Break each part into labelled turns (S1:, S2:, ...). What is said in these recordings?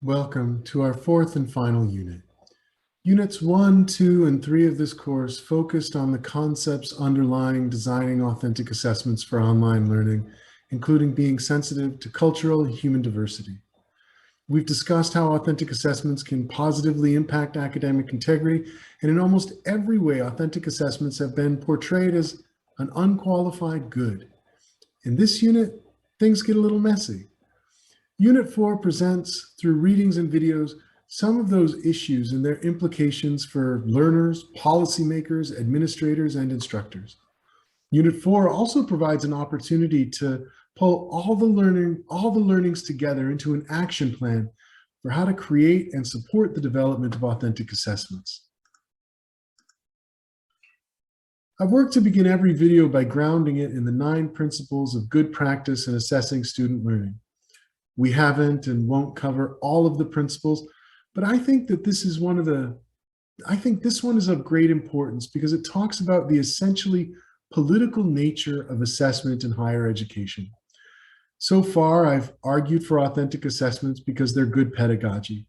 S1: Welcome to our fourth and final unit. Units 1, 2, and 3 of this course focused on the concepts underlying designing authentic assessments for online learning, including being sensitive to cultural and human diversity. We've discussed how authentic assessments can positively impact academic integrity, and in almost every way, authentic assessments have been portrayed as an unqualified good. In this unit, things get a little messy. Unit 4 presents, through readings and videos, some of those issues and their implications for learners, policymakers, administrators, and instructors. Unit 4 also provides an opportunity to pull all the learnings together into an action plan for how to create and support the development of authentic assessments. I've worked to begin every video by grounding it in the 9 principles of good practice in assessing student learning. We haven't and won't cover all of the principles, but I think that this one is of great importance because it talks about the essentially political nature of assessment in higher education. So far, I've argued for authentic assessments because they're good pedagogy,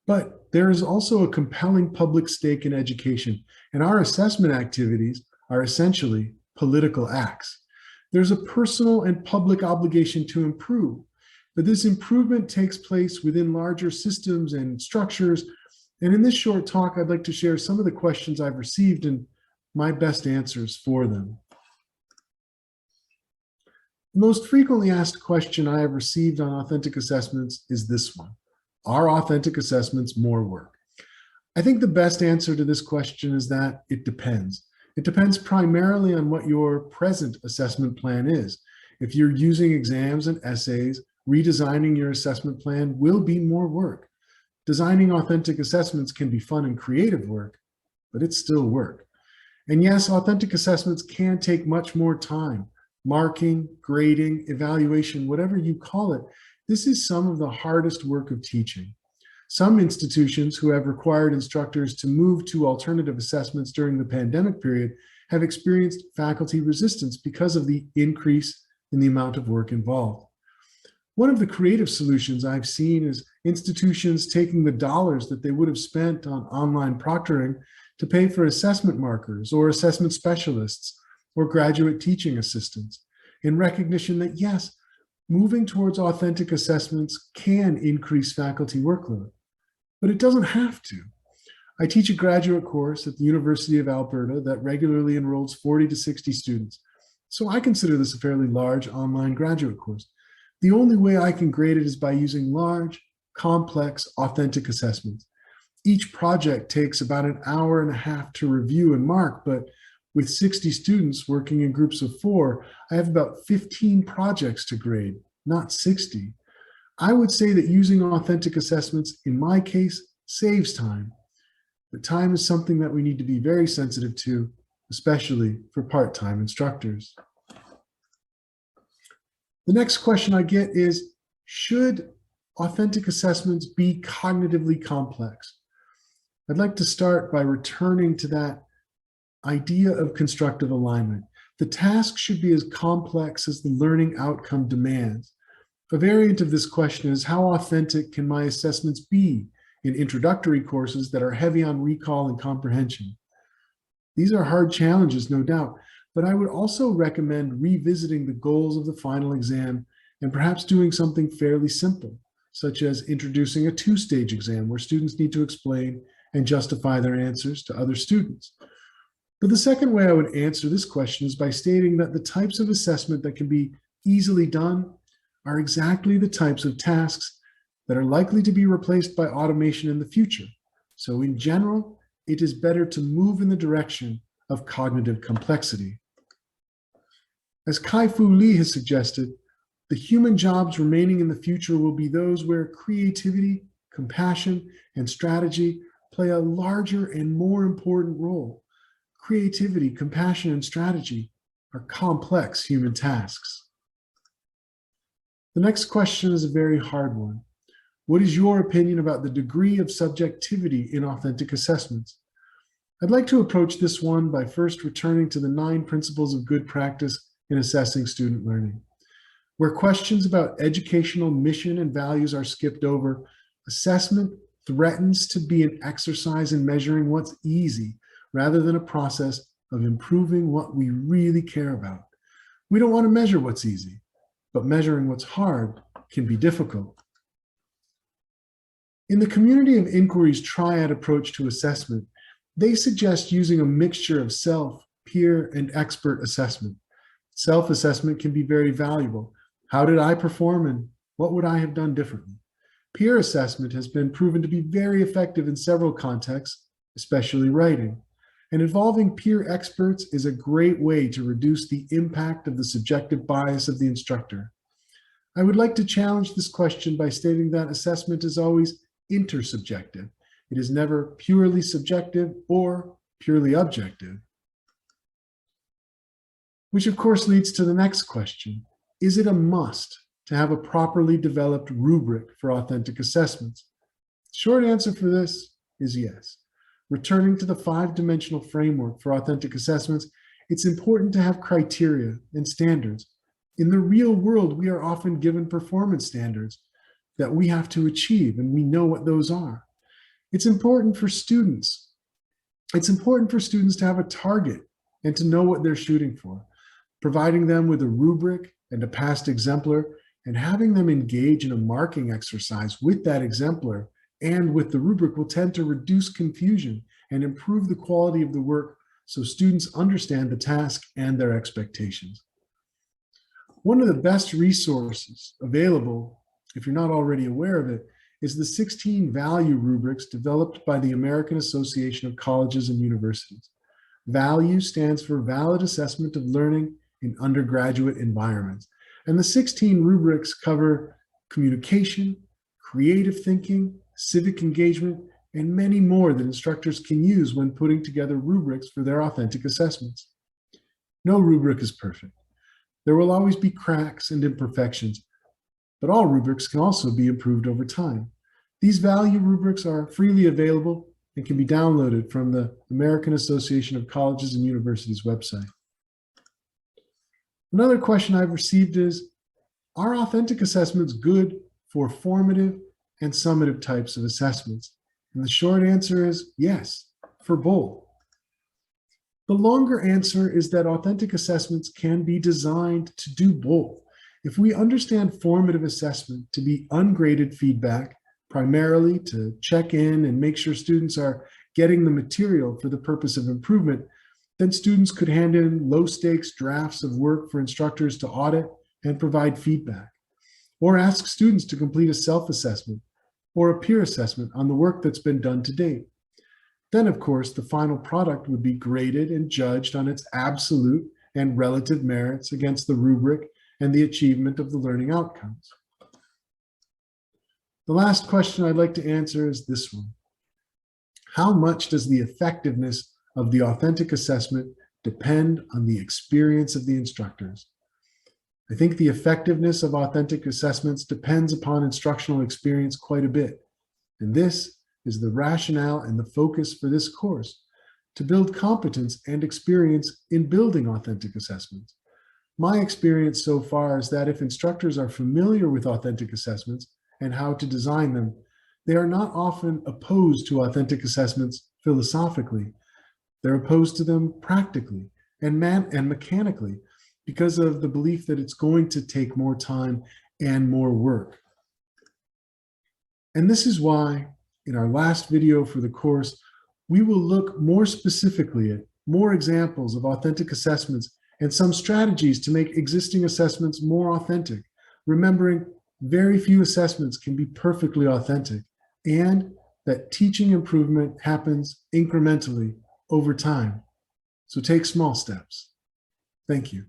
S1: but there is also a compelling public stake in education, and our assessment activities are essentially political acts. There's a personal and public obligation to improve, but this improvement takes place within larger systems and structures. And in this short talk, I'd like to share some of the questions I've received and my best answers for them. The most frequently asked question I have received on authentic assessments is this one: are authentic assessments more work? I think the best answer to this question is that it depends. It depends primarily on what your present assessment plan is. If you're using exams and essays, redesigning your assessment plan will be more work. Designing authentic assessments can be fun and creative work, but it's still work. And yes, authentic assessments can take much more time. Marking, grading, evaluation, whatever you call it, this is some of the hardest work of teaching. Some institutions who have required instructors to move to alternative assessments during the pandemic period have experienced faculty resistance because of the increase in the amount of work involved. One of the creative solutions I've seen is institutions taking the dollars that they would have spent on online proctoring to pay for assessment markers or assessment specialists or graduate teaching assistants, in recognition that yes, moving towards authentic assessments can increase faculty workload, but it doesn't have to. I teach a graduate course at the University of Alberta that regularly enrolls 40 to 60 students, so I consider this a fairly large online graduate course. The only way I can grade it is by using large, complex, authentic assessments. Each project takes about an hour and a half to review and mark, but with 60 students working in groups of 4, I have about 15 projects to grade, not 60. I would say that using authentic assessments, in my case, saves time. But time is something that we need to be very sensitive to, especially for part-time instructors. The next question I get is, should authentic assessments be cognitively complex? I'd like to start by returning to that idea of constructive alignment. The task should be as complex as the learning outcome demands. A variant of this question is, how authentic can my assessments be in introductory courses that are heavy on recall and comprehension? These are hard challenges, no doubt, but I would also recommend revisiting the goals of the final exam and perhaps doing something fairly simple, such as introducing a 2-stage exam where students need to explain and justify their answers to other students. But the second way I would answer this question is by stating that the types of assessment that can be easily done are exactly the types of tasks that are likely to be replaced by automation in the future. So in general, it is better to move in the direction of cognitive complexity. As Kai-Fu Lee has suggested, the human jobs remaining in the future will be those where creativity, compassion, and strategy play a larger and more important role. Creativity, compassion, and strategy are complex human tasks. The next question is a very hard one. What is your opinion about the degree of subjectivity in authentic assessments? I'd like to approach this one by first returning to the 9 principles of good practice in assessing student learning. Where questions about educational mission and values are skipped over, Assessment threatens to be an exercise in measuring what's easy rather than a process of improving what we really care about. We don't want to measure what's easy, but measuring what's hard can be difficult. In the Community of Inquiry's triad approach to assessment, they suggest using a mixture of self, peer, and expert assessment. Self-assessment can be very valuable. How did I perform and what would I have done differently? Peer assessment has been proven to be very effective in several contexts, especially writing. And involving peer experts is a great way to reduce the impact of the subjective bias of the instructor. I would like to challenge this question by stating that assessment is always intersubjective. It is never purely subjective or purely objective. Which of course leads to the next question. Is it a must to have a properly developed rubric for authentic assessments? Short answer for this is yes. Returning to the 5-dimensional framework for authentic assessments, it's important to have criteria and standards. In the real world, we are often given performance standards that we have to achieve, and we know what those are. It's important for students. It's important for students to have a target and to know what they're shooting for. Providing them with a rubric and a past exemplar and having them engage in a marking exercise with that exemplar and with the rubric will tend to reduce confusion and improve the quality of the work so students understand the task and their expectations. One of the best resources available, if you're not already aware of it, is the 16 value rubrics developed by the American Association of Colleges and Universities. VALUE stands for Valid Assessment of Learning in Undergraduate Environments. And the 16 rubrics cover communication, creative thinking, civic engagement, and many more that instructors can use when putting together rubrics for their authentic assessments. No rubric is perfect. There will always be cracks and imperfections, but all rubrics can also be improved over time. These value rubrics are freely available and can be downloaded from the American Association of Colleges and Universities website. Another question I've received is, are authentic assessments good for formative and summative types of assessments? And the short answer is yes, for both. The longer answer is that authentic assessments can be designed to do both. If we understand formative assessment to be ungraded feedback, primarily to check in and make sure students are getting the material for the purpose of improvement, then students could hand in low-stakes drafts of work for instructors to audit and provide feedback, or ask students to complete a self-assessment or a peer assessment on the work that's been done to date. Then, of course, the final product would be graded and judged on its absolute and relative merits against the rubric and the achievement of the learning outcomes. The last question I'd like to answer is this one. How much does the effectiveness of the authentic assessment depend on the experience of the instructors? I think the effectiveness of authentic assessments depends upon instructional experience quite a bit. And this is the rationale and the focus for this course, to build competence and experience in building authentic assessments. My experience so far is that if instructors are familiar with authentic assessments and how to design them, they are not often opposed to authentic assessments philosophically. They're opposed to them practically and mechanically because of the belief that it's going to take more time and more work. And this is why, in our last video for the course, we will look more specifically at more examples of authentic assessments and some strategies to make existing assessments more authentic, remembering very few assessments can be perfectly authentic, and that teaching improvement happens incrementally over time. So take small steps. Thank you.